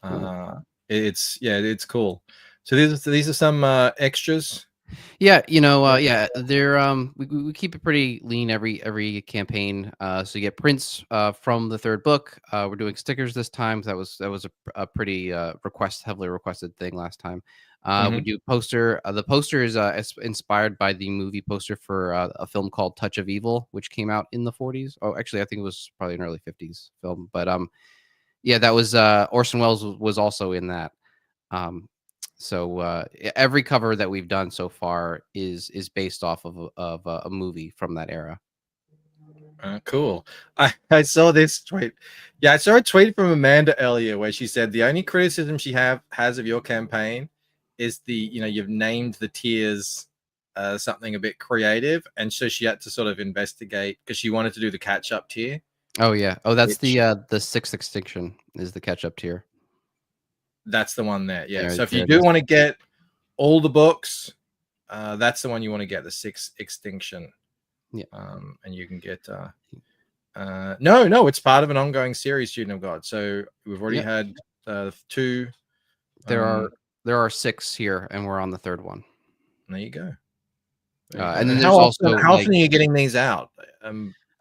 Cool. It's cool. So these are some extras. Yeah, you know, yeah, they're we keep it pretty lean every campaign. So you get prints from the third book. We're doing stickers this time. That was a pretty heavily requested thing last time. We do poster. The poster is inspired by the movie poster for a film called Touch of Evil, which came out in the 40s. Oh, actually, I think it was probably an early 50s film. But yeah, that was Orson Welles was also in that. So every cover that we've done so far is based off of a movie from that era. Cool. I saw this tweet. Yeah, I saw a tweet from Amanda earlier where she said the only criticism she has of your campaign is you've named the tiers something a bit creative, and so she had to sort of investigate because she wanted to do the catch up tier. Oh yeah. Oh, that's Which- the sixth extinction is the catch up tier. That's the one there. Yeah. There- So if there you it do is. want to get all the books, that's the one you want to get, the sixth extinction. Yeah. And you can get no, it's part of an ongoing series, Student of God. So we've already had 2. There are 6 here, and we're on the third one. There you go. And then there's how also often are you getting these out?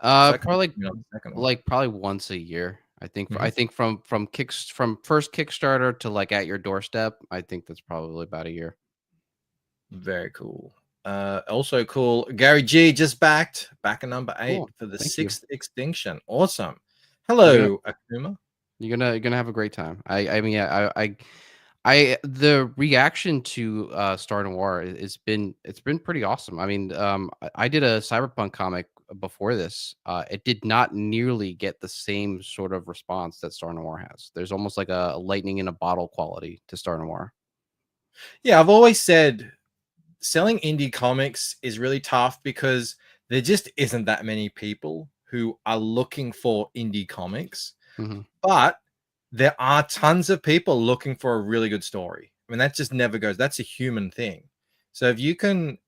probably Second probably once a year. I think Mhm. I think from first Kickstarter to like at your doorstep, I think that's probably about a year. Very cool. Also cool. Gary G just back at number 8 Cool. for the Thank you. 6th extinction. Awesome. Hello, Akuma. You're gonna have a great time. I mean, yeah, I the reaction to Star Noir it's been pretty awesome. I mean, I did a cyberpunk comic before this. It did not nearly get the same sort of response that Star Noir has. There's almost like a lightning in a bottle quality to Star Noir. Yeah, I've always said selling indie comics is really tough because there just isn't that many people who are looking for indie comics. But there are tons of people looking for a really good story. I mean, that just never goes. That's a human thing. So if you can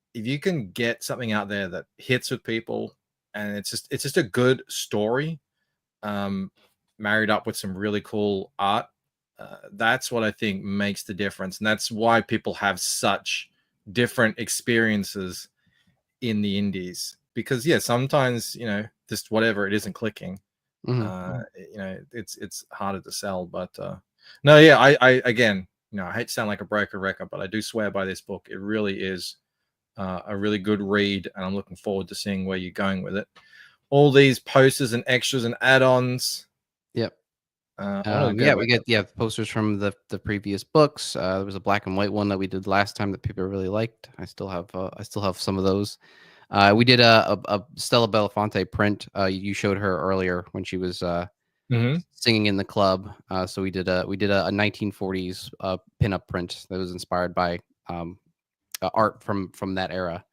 get something out there that hits with people, and it's just a good story, married up with some really cool art, that's what I think makes the difference, and that's why people have such different experiences in the indies. Because sometimes just whatever, it isn't clicking. It's harder to sell, but no, yeah, I again, I hate to sound like a broken record, but I do swear by this book. It really is a really good read, and I'm looking forward to seeing where you're going with it. All these posters and extras and add-ons. Yep. We get posters from the previous books. There was a black and white one that we did last time that people really liked. I still have some of those. We did a Stella Belafonte print. You showed her earlier when she was singing in the club. So we did a 1940s pinup print that was inspired by art from that era.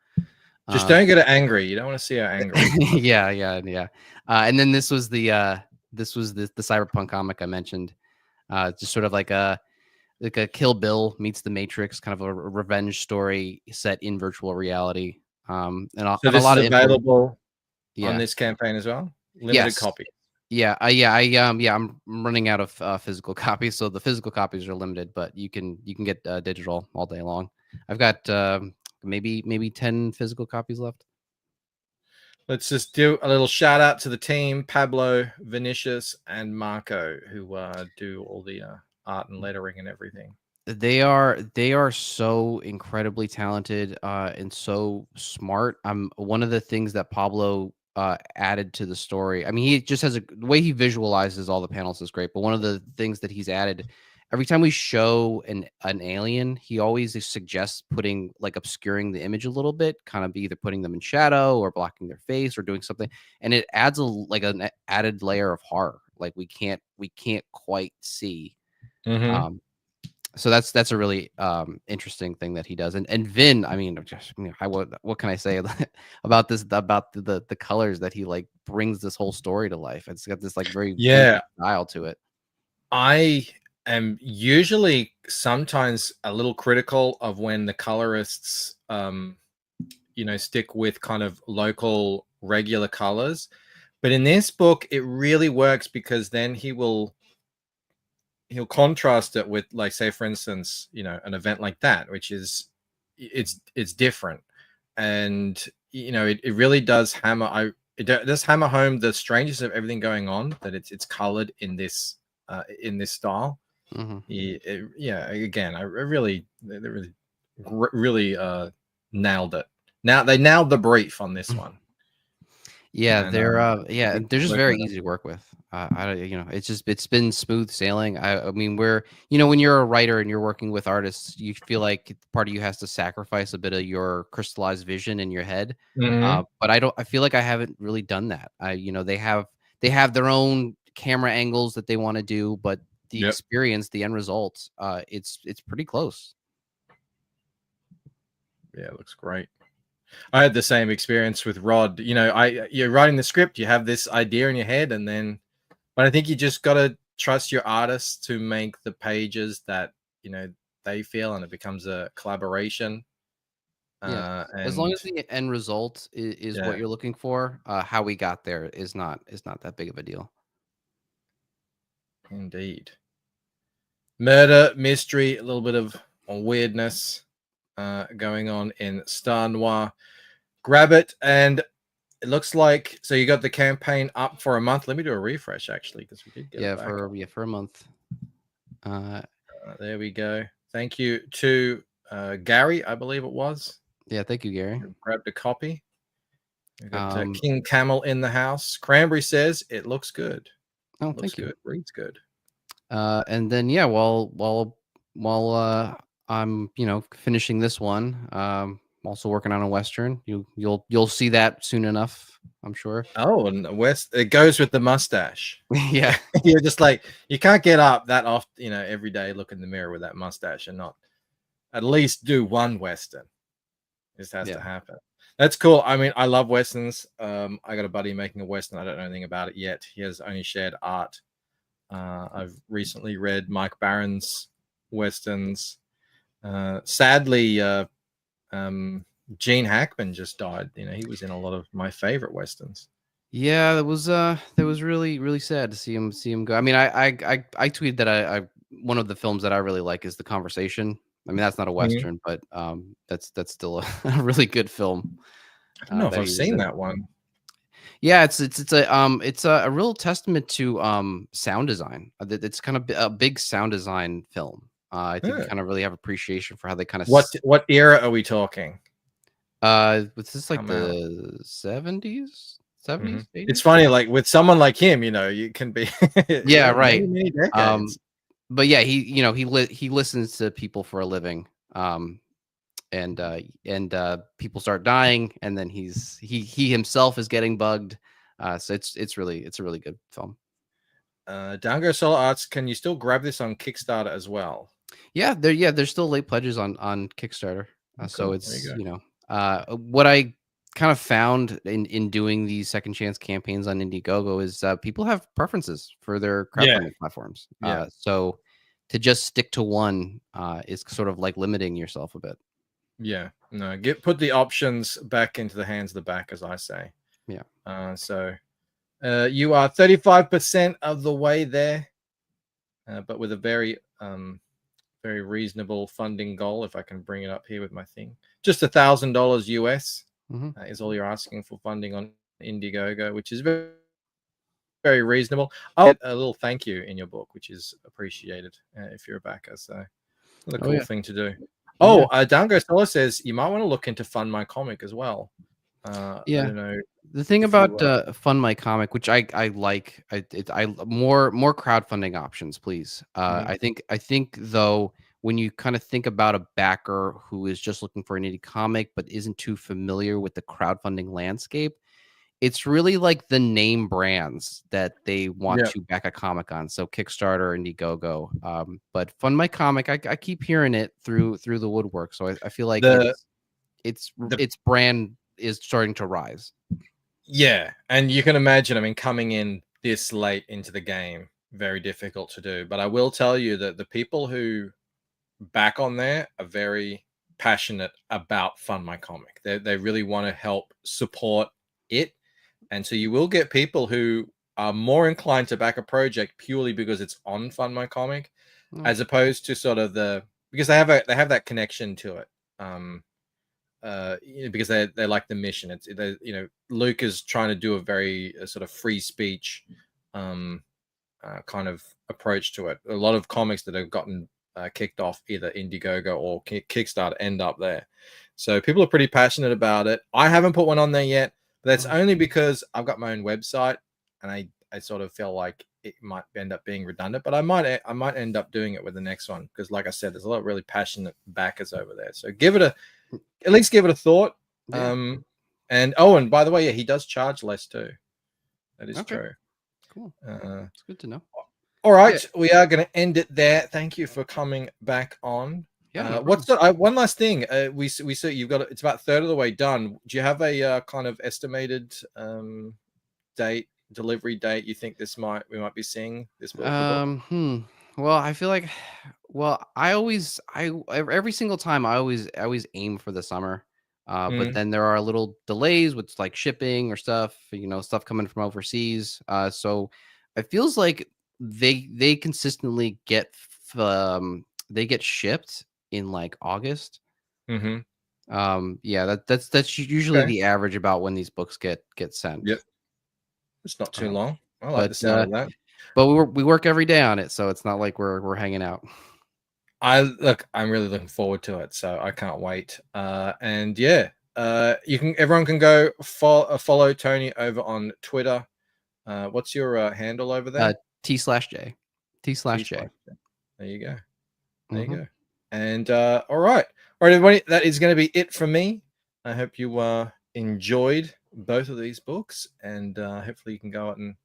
Just don't get her angry. You don't want to see her angry. Yeah. And then this was the cyberpunk comic I mentioned. Just sort of like a Kill Bill meets the Matrix, kind of a revenge story set in virtual reality. And So and a this lot is of info. available on Yeah. this campaign as well. Limited Yes. copy. I'm running out of physical copies, so the physical copies are limited, but you can get digital all day long. I've got maybe 10 physical copies left. Let's just do a little shout out to the team: Pablo, Vinicius, and Marco, who do all the art and lettering and everything. They are so incredibly talented and so smart. One of the things that Pablo added to the story. I mean, he just has the way he visualizes all the panels is great. But one of the things that he's added every time we show an alien, he always suggests putting obscuring the image a little bit, kind of either putting them in shadow or blocking their face or doing something, and it adds an added layer of horror. Like we can't quite see. Mm-hmm. So that's a really interesting thing that he does. And Vin, I mean, what can I say about this, about the colors that he brings this whole story to life? It's got this very vintage style to it. I am usually sometimes a little critical of when the colorists stick with kind of local regular colors, but in this book it really works because then he'll contrast it with, like, say for instance, an event like that, which is it's different, and it really does hammer home the strangeness of everything going on, that it's colored in this style. Mm-hmm. Again, they really nailed it. Now they nailed the brief on this one. Yeah, And, they're just very easy to work with. It's been smooth sailing. I mean, when you're a writer and you're working with artists, you feel like part of you has to sacrifice a bit of your crystallized vision in your head. Mhm. But I feel like I haven't really done that. They have their own camera angles that they want to do, but the experience, the end result, it's pretty close. Yeah, it looks great. I had the same experience with Rod. You're writing the script, you have this idea in your head, but I think you just got to trust your artists to make the pages that they feel, and it becomes a collaboration. Yeah, as long as the end result is what you're looking for, how we got there is not that big of a deal. Indeed. Murder, mystery, a little bit of weirdness going on in Star Noir. Grab it, and it looks like, so you got the campaign up for a month. Let me do a refresh, actually, because we did get it back. For a month. There we go. Thank you to Gary, I believe it was. Yeah, thank you, Gary. Grabbed a copy. We've got King Camel in the house. Cranberry says it looks good. Oh, thank you. Good. Reads good. And then while I'm finishing this one, I'm also working on a Western. You'll see that soon enough, I'm sure. Oh, and it goes with the mustache. Yeah. You're just like, you can't get up that often, every day, look in the mirror with that mustache and not at least do one Western. It just has to happen. That's cool. I mean, I love Westerns. I got a buddy making a Western. I don't know anything about it yet. He has only shared art. I've recently read Mike Barron's Westerns. Sadly, Gene Hackman just died. He was in a lot of my favorite Westerns. Yeah, that was really, really sad to see him go. I mean, I tweeted that one of the films that I really like is The Conversation. I mean, that's not a Western, but that's still a really good film. I don't know if I've seen that one. Yeah, it's a real testament to sound design. It's kind of a big sound design film. I think you kind of really have appreciation for how they kind of what era are we talking? Was this like the 70s? 70s? 80s? It's funny, like with someone like him, you can be right. many decades. But yeah, he listens to people for a living. And people start dying, and then he himself is getting bugged. So it's a really good film. Dango Solar Arts, can you still grab this on Kickstarter as well? Yeah, there's still late pledges on Kickstarter. Cool. So it's what I kind of found in doing these second chance campaigns on Indiegogo is people have preferences for their Yeah. crowdfunding platforms. Yeah. So to just stick to one is sort of like limiting yourself a bit. Yeah. No, put the options back into the hands of the back, as I say. Yeah. So you are 35% of the way there, but with a very very reasonable funding goal. If I can bring it up here with my thing, just $1,000 US is all you're asking for funding on Indiegogo, which is very, very reasonable. I'll get a little thank you in your book, which is appreciated if you're a backer. So it's a cool thing to do. Oh, Dango Solar says you might want to look into Fund My Comic as well. I don't know. The thing if about Fund My Comic, which I like, I more crowdfunding options, please. I think though, when you kind of think about a backer who is just looking for an indie comic but isn't too familiar with the crowdfunding landscape, it's really like the name brands that they want to back a comic on. So Kickstarter, Indiegogo. But Fund My Comic, I keep hearing it through the woodwork. So I feel like its brand is starting to rise. Yeah, and you can imagine, I mean, coming in this late into the game, very difficult to do. But I will tell you that the people who back on there are very passionate about Fund My Comic. They really want to help support it. And so you will get people who are more inclined to back a project purely because it's on Fund My Comic, as opposed to sort of because they have that connection to it. Because they like the mission. Luke is trying to do a very sort of free speech kind of approach to it. A lot of comics that have gotten kicked off either Indiegogo or Kickstarter end up there. So people are pretty passionate about it. I haven't put one on there yet, but that's only because I've got my own website and I sort of feel like it might end up being redundant, but I might end up doing it with the next one because, like I said, there's a lot of really passionate backers over there. So at least give it a thought. Yeah. And by the way, he does charge less too. That is true. Cool. It's good to know. All right, we are going to end it there. Thank you for coming back on. Yeah. One last thing? We see you've got it's about a third of the way done. Do you have a kind of estimated delivery date? You think we might be seeing this book? Well, I feel like, every single time I always aim for the summer. But then there are little delays with like shipping or stuff, stuff coming from overseas. So it feels like they consistently get shipped in like August. That's usually the average about when these books get sent. Yep. It's not too long. I like the sound of that. But we work every day on it, so it's not like we're hanging out. I'm really looking forward to it, so I can't wait. Everyone can go follow Tony over on Twitter. What's your handle over there? T/J. T/J. There you go. There you go. And all right, everybody, that is going to be it from me. I hope you enjoyed both of these books, and hopefully you can go out and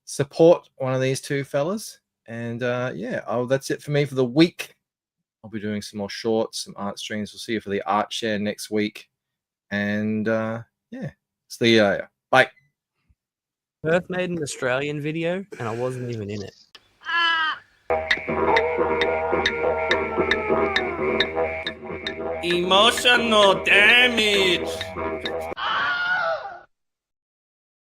support one of these two fellas. And that's it for me for the week. I'll be doing some more shorts, some art streams. We'll see you for the art share next week. And see you. Bye. Perth made an Australian video and I wasn't even in it. Emotional damage.